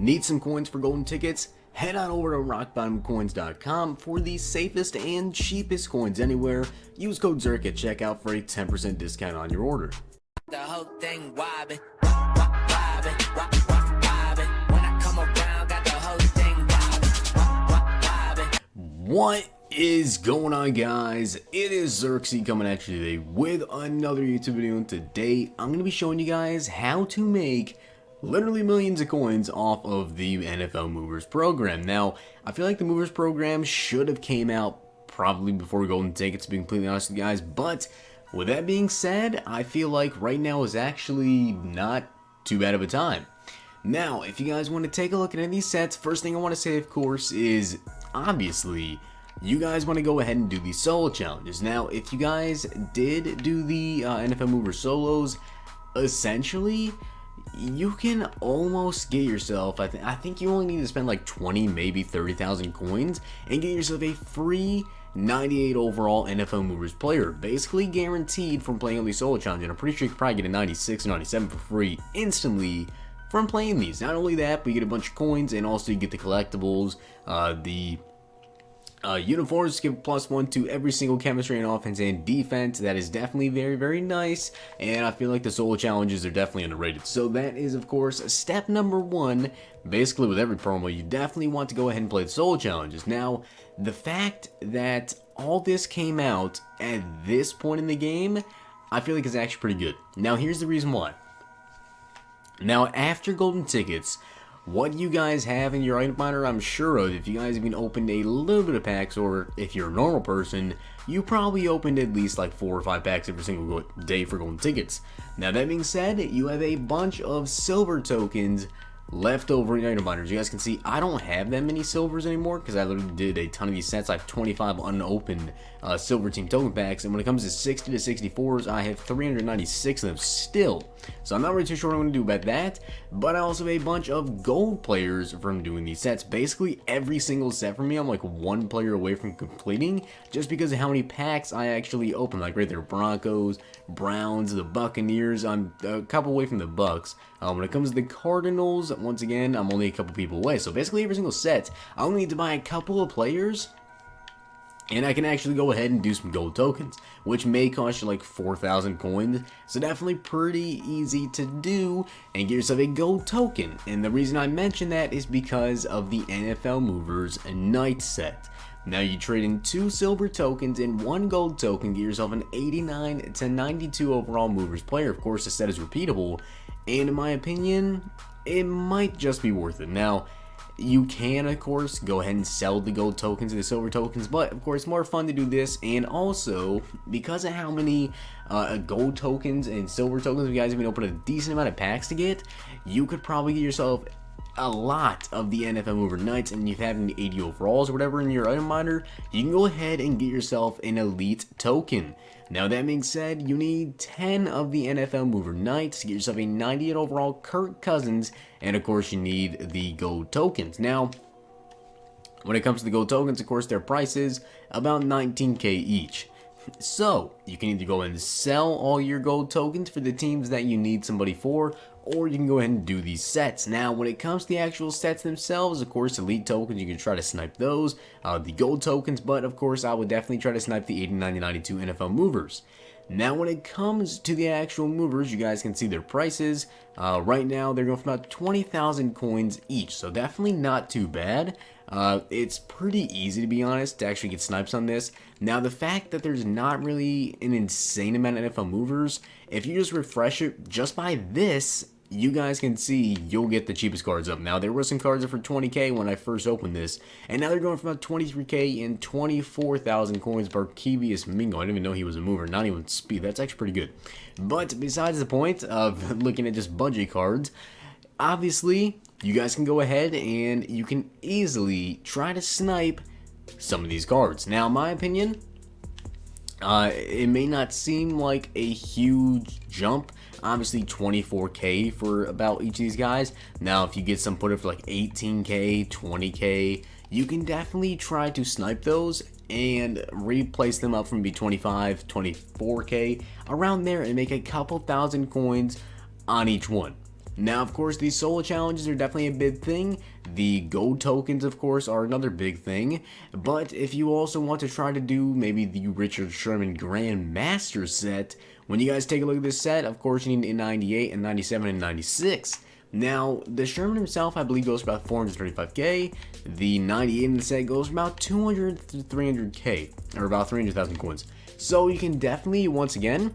Need some coins for golden tickets? Head on over to rockbottomcoins.com for the safest and cheapest coins anywhere. Use code Zirksee at checkout for a 10% discount on your order. The whole thing wobbin', wobbin', wobbin'. When I come around, got the whole thing wobbin'. What is going on, guys? It is Zirksee coming at you today with another YouTube video, and today I'm going to be showing you guys how to make literally millions of coins off of the NFL Movers program. Now, I feel like the Movers program should have came out probably before golden tickets, to be completely honest with you guys, but with that being said, I feel like right now is actually not too bad of a time. Now, if you guys want to take a look at any of these sets, first thing I want to say, of course, is obviously you guys want to go ahead and do these solo challenges. Now, if you guys did do the NFL Mover solos, essentially you can almost get yourself, I think you only need to spend like 20, maybe 30,000 coins and get yourself a free 98 overall NFL Movers player, basically guaranteed from playing all these solo challenges. And I'm pretty sure you could probably get a 96 or 97 for free instantly from playing these. Not only that, but you get a bunch of coins, and also you get the collectibles, the uniforms give +1 to every single chemistry and offense and defense. That is definitely very, very nice, and I feel like the solo challenges are definitely underrated. So that is, of course, step number one. Basically, with every promo, you definitely want to go ahead and play the solo challenges. Now, the fact that all this came out at this point in the game, I feel like is actually pretty good. Now, here's the reason why. Now, after golden tickets, what you guys have in your item binder, I'm sure of, if you guys even opened a little bit of packs, or if you're a normal person, you probably opened at least like 4 or 5 packs every single day for golden tickets. Now, that being said, you have a bunch of silver tokens left over in your item binders. You guys can see I don't have that many silvers anymore because I literally did a ton of these sets. I have 25 unopened silver team token packs, and when it comes to 60 to 64s, I have 396 of them still. So I'm not really too sure what I'm going to do about that, but I also have a bunch of gold players from doing these sets. Basically every single set for me, I'm like 1 player away from completing, just because of how many packs I actually open. Like right there, Broncos, Browns, the Buccaneers. I'm a couple away from the Bucks. When it comes to the Cardinals, once again, I'm only a couple people away. So basically every single set, I only need to buy a couple of players, and I can actually go ahead and do some gold tokens, which may cost you like 4,000 coins. So definitely pretty easy to do and get yourself a gold token. And the reason I mention that is because of the NFL Movers Night set. Now you trade in 2 silver tokens and 1 gold token, get yourself an 89 to 92 overall Movers player. Of course, the set is repeatable, and in my opinion, it might just be worth it. Now, you can, of course, go ahead and sell the gold tokens and the silver tokens, but of course, more fun to do this. And also, because of how many gold tokens and silver tokens you guys have been opening a decent amount of packs to get, you could probably get yourself a lot of the NFL Mover Nights, and you've had an 80 overalls or whatever in your item binder, you can go ahead and get yourself an elite token. Now, that being said, you need 10 of the NFL Mover Nights to get yourself a 98 overall Kirk Cousins, and of course you need the gold tokens. Now, when it comes to the gold tokens, of course their price is about 19k each. So, you can either go and sell all your gold tokens for the teams that you need somebody for, or you can go ahead and do these sets. Now, when it comes to the actual sets themselves, of course, elite tokens, you can try to snipe those, the gold tokens, but of course, I would definitely try to snipe the 80, 90, 92 NFL Movers. Now, when it comes to the actual movers, you guys can see their prices. Right now, they're going for about 20,000 coins each, so definitely not too bad. It's pretty easy, to be honest, to actually get snipes on this. Now, the fact that there's not really an insane amount of NFL movers, if you just refresh it just by this, you guys can see you'll get the cheapest cards up. Now, there were some cards up for 20k when I first opened this, and now they're going for about 23k and 24,000 coins per Kevius Mingo. I didn't even know he was a mover, not even speed. That's actually pretty good. But besides the point of looking at just budget cards, obviously, you guys can go ahead and you can easily try to snipe some of these cards. Now, in my opinion, it may not seem like a huge jump. Obviously 24k for about each of these guys. Now if you get some put it for like 18k, 20k, you can definitely try to snipe those and replace them up from be 25, 24k around there and make a couple thousand coins on each one. Now, of course, these solo challenges are definitely a big thing. The gold tokens, of course, are another big thing. But if you also want to try to do maybe the Richard Sherman Grandmaster set, when you guys take a look at this set, of course, you need a 98 and 97 and 96. Now, the Sherman himself, I believe, goes for about 435k. The 98 in the set goes for about 200 to 300k, or about 300,000 coins. So you can definitely, once again,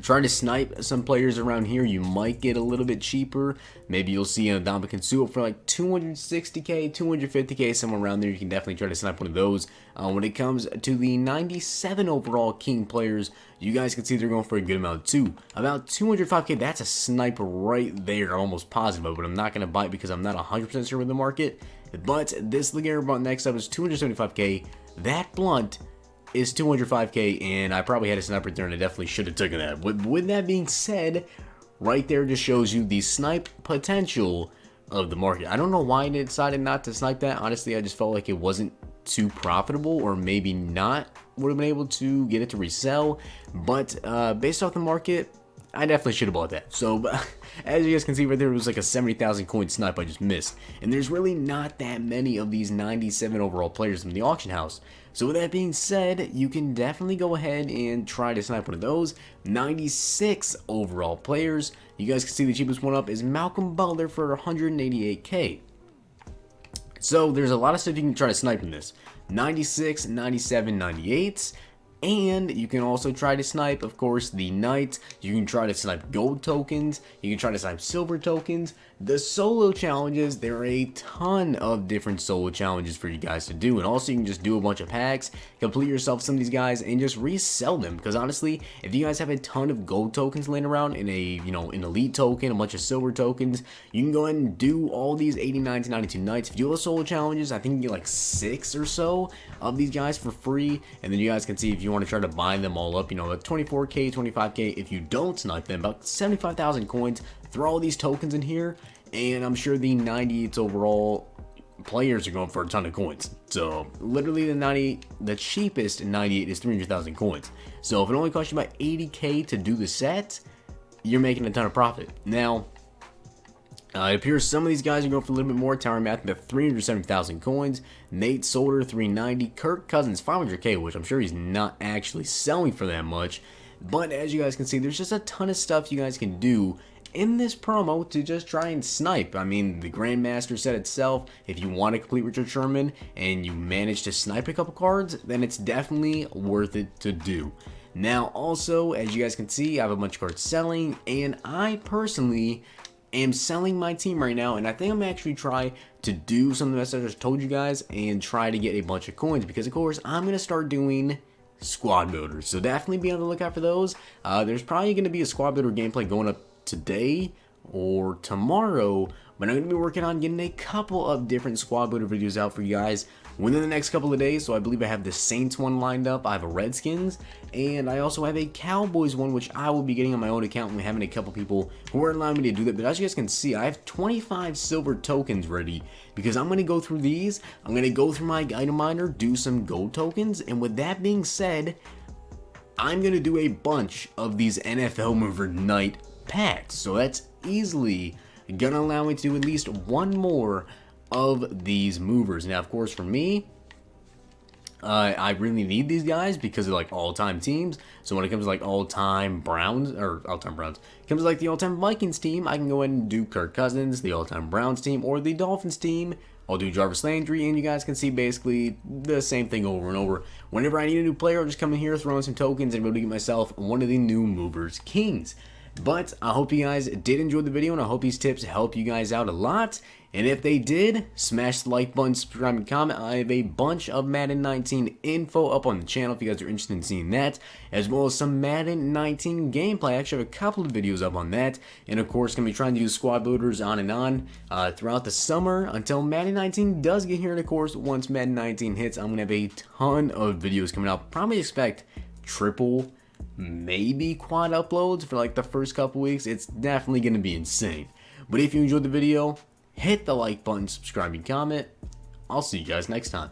try to snipe some players around here. You might get a little bit cheaper. Maybe you'll see an Adama Kinsuo for like 260k, 250k, somewhere around there. You can definitely try to snipe one of those. When it comes to the 97 overall King players, you guys can see they're going for a good amount too. About 205k, that's a sniper right there. I'm almost positive, but I'm not going to bite because I'm not 100% sure with the market. But this Legendary blunt next up is 275k. That blunt is 205k, and I probably had a sniper there, and I definitely should have taken that. With that being said, right there just shows you the snipe potential of the market. I don't know why I decided not to snipe that. Honestly, I just felt like it wasn't too profitable, or maybe not would have been able to get it to resell. But based off the market, I definitely should have bought that. So, as you guys can see right there, it was like a 70,000 coin snipe I just missed. And there's really not that many of these 97 overall players in the auction house. So with that being said, you can definitely go ahead and try to snipe one of those 96 overall players. You guys can see the cheapest one up is Malcolm Butler for 188k. So there's a lot of stuff you can try to snipe in this. 96, 97, 98s. And you can also try to snipe, of course, the Knights. You can try to snipe gold tokens. You can try to snipe silver tokens. The solo challenges, there are a ton of different solo challenges for you guys to do. And also, you can just do a bunch of packs, complete yourself some of these guys, and just resell them. Because honestly, if you guys have a ton of gold tokens laying around in a, an elite token, a bunch of silver tokens, you can go ahead and do all these 89 to 92 Knights. If you do the solo challenges, I think you get like 6 or so of these guys for free. And then you guys can see if you want to try to buy them all up, like 24k, 25k. If you don't snipe them, about 75,000 coins. Throw all these tokens in here, and I'm sure the 98s overall players are going for a ton of coins. So literally the cheapest 98 is 300,000 coins. So if it only costs you about 80k to do the set, you're making a ton of profit. Now, it appears some of these guys are going for a little bit more. Tower Math at 370,000 coins. Nate Solder 390. Kirk Cousins 500k, which I'm sure he's not actually selling for that much. But as you guys can see, there's just a ton of stuff you guys can do in this promo to just try and snipe. I mean, the Grandmaster set itself, if you want to complete Richard Sherman and you manage to snipe a couple cards, then it's definitely worth it to do. Now, also, as you guys can see, I have a bunch of cards selling, and I personally am selling my team right now, and I think I'm actually try to do something that I just told you guys and try to get a bunch of coins, because of course I'm going to start doing squad builders. So definitely be on the lookout for those. There's probably going to be a squad builder gameplay going up today or tomorrow, but I'm going to be working on getting a couple of different squad builder videos out for you guys within the next couple of days. So I believe I have the Saints one lined up, I have a Redskins, and I also have a Cowboys one, which I will be getting on my own account, and we're having a couple people who are allowing me to do that. But as you guys can see, I have 25 silver tokens ready, because I'm going to go through these, I'm going to go through my item miner, do some gold tokens, and with that being said, I'm going to do a bunch of these NFL Mover Night packs. So that's easily going to allow me to do at least one more of these movers. Now, of course, for me, I really need these guys because they're like all-time teams. So when it comes to like all-time Browns, or all-time Browns, it comes to like the all-time Vikings team, I can go ahead and do Kirk Cousins, the all-time Browns team, or the Dolphins team. I'll do Jarvis Landry, and you guys can see basically the same thing over and over. Whenever I need a new player, I'll just come in here, throw in some tokens, and be able to get myself one of the new movers kings. But I hope you guys did enjoy the video, and I hope these tips help you guys out a lot. And if they did, smash the like button, subscribe, and comment. I have a bunch of Madden 19 info up on the channel if you guys are interested in seeing that, as well as some Madden 19 gameplay. I actually have a couple of videos up on that. And of course, going to be trying to do squad builders on and on throughout the summer until Madden 19 does get here. And of course, once Madden 19 hits, I'm going to have a ton of videos coming out. Probably expect triple, maybe quad uploads for like the first couple weeks. It's definitely going to be insane. But if you enjoyed the video, hit the like button, subscribe, and comment. I'll see you guys next time.